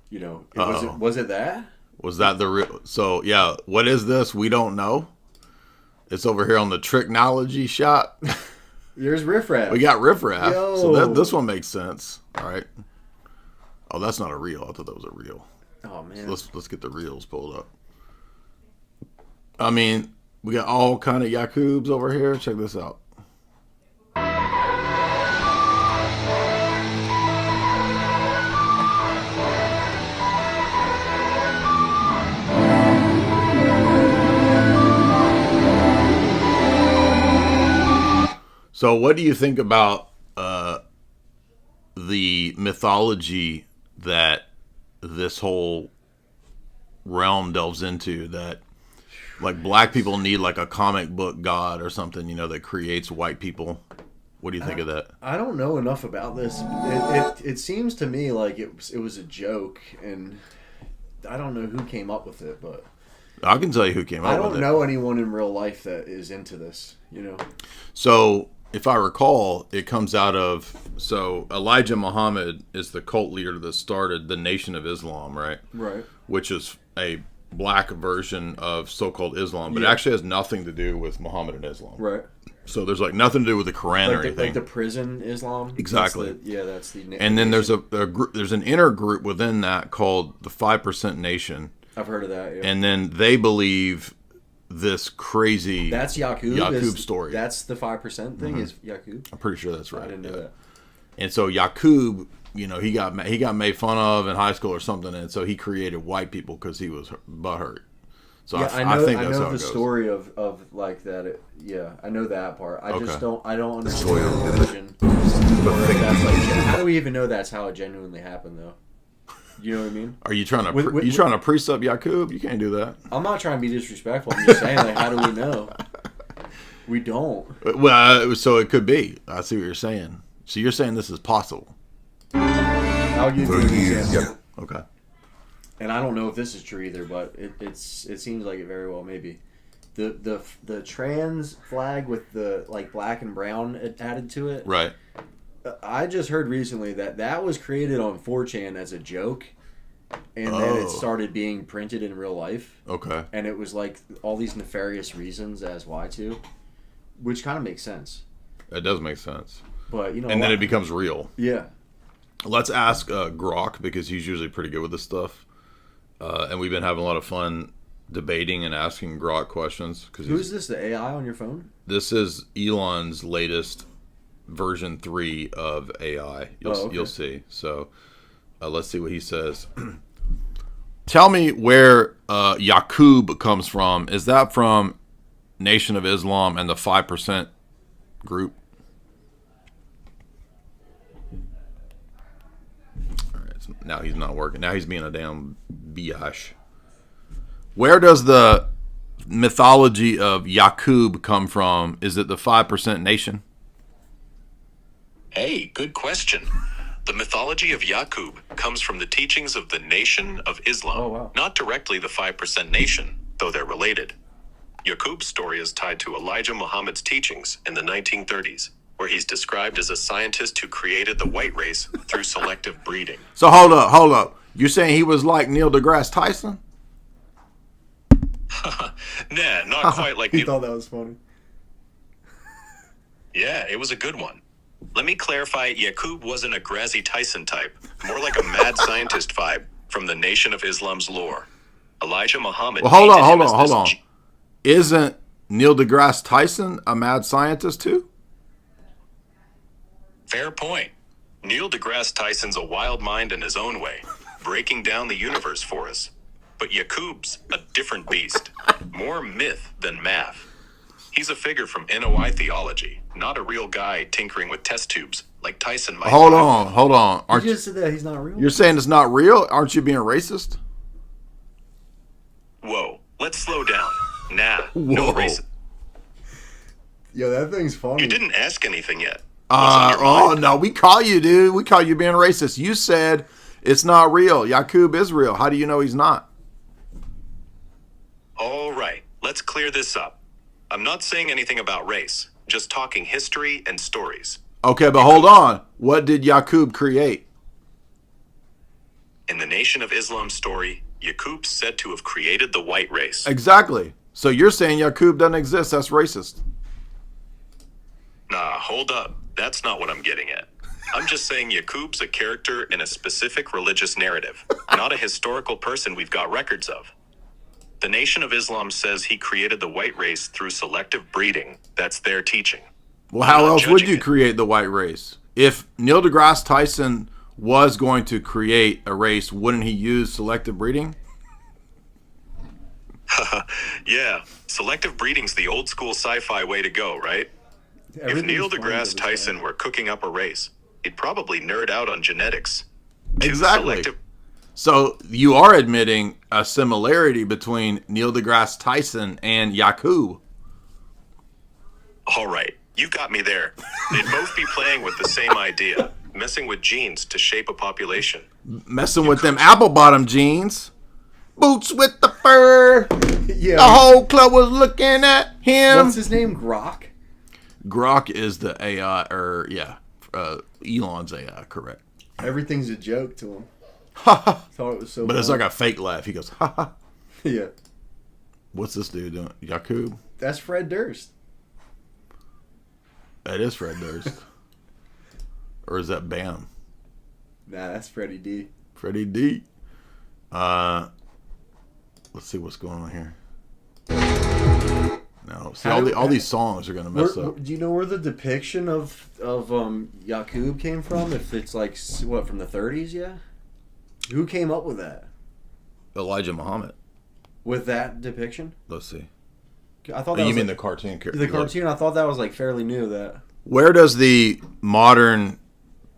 You know, was it that? Was that the real? So yeah, what is this? We don't know. It's over here on the Tricknology shot. There's riffraff. We got riffraff. Yo. So this one makes sense. All right. Oh, that's not a reel. I thought that was a reel. Oh man. So let's get the reels pulled up. I mean, we got all kind of Yakoubs over here. Check this out. So, what do you think about the mythology that this whole realm delves into? That, like, black people need like a comic book god or something, you know, that creates white people. What do you think of that? I don't know enough about this. It seems to me like it was a joke, and I don't know who came up with it, but I can tell you who came up with it. I don't know anyone in real life that is into this, you know. So, if I recall, it comes out of, so Elijah Muhammad is the cult leader that started the Nation of Islam, right? Right. Which is a black version of so-called Islam, but Yeah. it actually has nothing to do with Muhammad and Islam. Right. So there's like nothing to do with the Quran or anything. Like the prison Islam. Exactly. That's the. And then there's there's an inner group within that called the 5% Nation. I've heard of that. Yeah. And then they believe this crazy that's Yakoub. Yakoub story. That's the 5% thing. Is Yakoub? I'm pretty sure that's right. I didn't know that. And so Yakoub, you know, he got made fun of in high school or something, and so he created white people because he was butthurt. So yeah, I think that's how the it goes. story of like that. Yeah, I know that part. I just don't. I don't understand Soil. the origin. That's like, how do we even know that's how it genuinely happened, though? You know what I mean? Are you trying to trying to precept Yakoub? You can't do that. I'm not trying to be disrespectful. I'm just saying, like, how do we know? We don't. Well, so it could be. I see what you're saying. So you're saying this is possible. I'll give you an example. Okay. And I don't know if this is true either, but it seems like it very well may be. The trans flag with the like black and brown added to it. Right. I just heard recently that was created on 4chan as a joke, and then it started being printed in real life. Okay. And it was like all these nefarious reasons as why to, which kind of makes sense. That does make sense. But you know, and then it becomes real. Yeah. Let's ask GROK because he's usually pretty good with this stuff, and we've been having a lot of fun debating and asking GROK questions. Who's this? The AI on your phone? This is Elon's latest version 3 of AI. You'll see. So let's see what he says. Tell me where Yakoub comes from. Is that from Nation of Islam and the 5% group? All right, so now he's not working. Now he's being a damn biatch. Where does the mythology of Yakoub come from? Is it the 5% Nation? Hey, good question. The mythology of Yakoub comes from the teachings of the Nation of Islam, Oh, wow. not directly the 5% Nation, though they're related. Yakoub's story is tied to Elijah Muhammad's teachings in the 1930s, where he's described as a scientist who created the white race through selective breeding. So hold up. You're saying he was like Neil deGrasse Tyson? Nah, not quite like He thought that was funny. Yeah, it was a good one. Let me clarify, Yakoub wasn't a Grazi Tyson type, more like a mad scientist vibe from the Nation of Islam's lore. Elijah Muhammad... Well, hold painted him as on. this Isn't Neil deGrasse Tyson a mad scientist too? Fair point. Neil deGrasse Tyson's a wild mind in his own way, breaking down the universe for us. But Yakoub's a different beast, more myth than math. He's a figure from NOI theology, not a real guy tinkering with test tubes like Tyson might. Hold on. You just said that he's not real? You're saying it's not real? Aren't you being racist? Whoa, let's slow down. Nah, no racism. Yo, that thing's funny. You didn't ask anything yet. What's on your mind? No, we call you, dude. We call you being racist. You said it's not real. Yakoub is real. How do you know he's not? All right, let's clear this up. I'm not saying anything about race, just talking history and stories. Okay, but hold on. What did Yakoub create? In the Nation of Islam story, Yakoub's said to have created the white race. Exactly. So you're saying Yakoub doesn't exist. That's racist. Nah, hold up. That's not what I'm getting at. I'm just saying Yakoub's a character in a specific religious narrative, not a historical person we've got records of. The Nation of Islam says he created the white race through selective breeding. That's their teaching. Well, how else would you create the white race? If Neil deGrasse Tyson was going to create a race, wouldn't he use selective breeding? Yeah, selective breeding's the old school sci-fi way to go, right? If Neil deGrasse Tyson were cooking up a race, he'd probably nerd out on genetics. Exactly. So you are admitting a similarity between Neil deGrasse Tyson and Yakoub. All right, you got me there. They'd both be playing with the same idea, messing with genes to shape a population. Messing with them apple-bottom jeans. Boots with the fur. Yeah. The whole club was looking at him. What's his name? GROK? GROK is the AI, Elon's AI, correct. Everything's a joke to him. Thought it was so But it's fun. like a fake laugh. He goes, ha ha. Yeah. What's this dude doing? Yakoub? That's Fred Durst. That is Fred Durst. Or is that Bam? Nah, that's Freddie D. Freddie D. Let's see what's going on here. No, see, all these songs are gonna mess up. Do you know where the depiction of Yakoub came from? If it's like what, from the 30s? Yeah. Who came up with that? Elijah Muhammad. With that depiction? Let's see. I thought Oh, that you was mean like, the cartoon character? the cartoon. I thought that was like fairly new. That. Where does the modern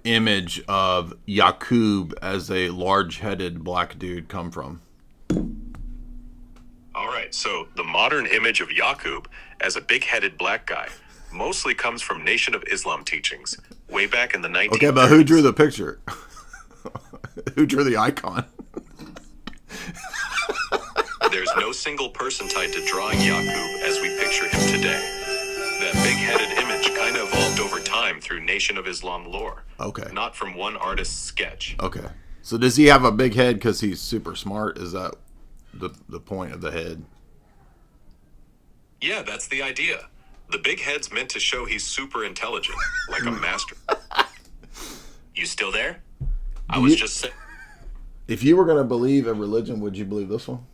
image of Yakoub as a large-headed black dude come from? All right, so the modern image of Yakoub as a big-headed black guy mostly comes from Nation of Islam teachings, way back in the 1930s. Okay, but who drew the picture? Who drew the icon? There's no single person tied to drawing Yakoub as we picture him today. That big-headed image kind of evolved over time through Nation of Islam lore. Okay. Not from one artist's sketch. Okay. So does he have a big head because he's super smart? Is that the point of the head? Yeah, that's the idea. The big head's meant to show he's super intelligent, like a master. You still there? I was just saying. If you were going to believe a religion, would you believe this one?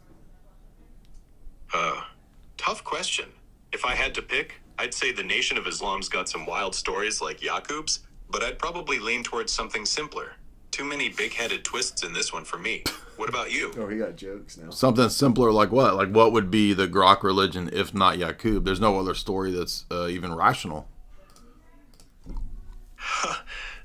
Tough question. If I had to pick, I'd say the Nation of Islam's got some wild stories like Yakoub's, but I'd probably lean towards something simpler. Too many big-headed twists in this one for me. What about you? Oh, he got jokes now. Something simpler like what? Like what would be the GROK religion if not Yakoub? There's no other story that's even rational.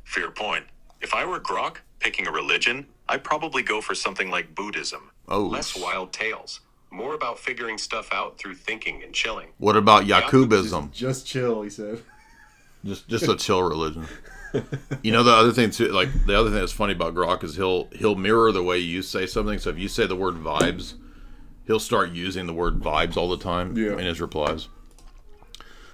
Fair point. If I were GROK, picking a religion, I'd probably go for something like Buddhism. Oh. Less wild tales. More about figuring stuff out through thinking and chilling. What about Yakoubism? Just chill, he said. Just a chill religion. You know, the other thing too, like the other thing that's funny about GROK is he'll mirror the way you say something. So if you say the word vibes, he'll start using the word vibes all the time in his replies.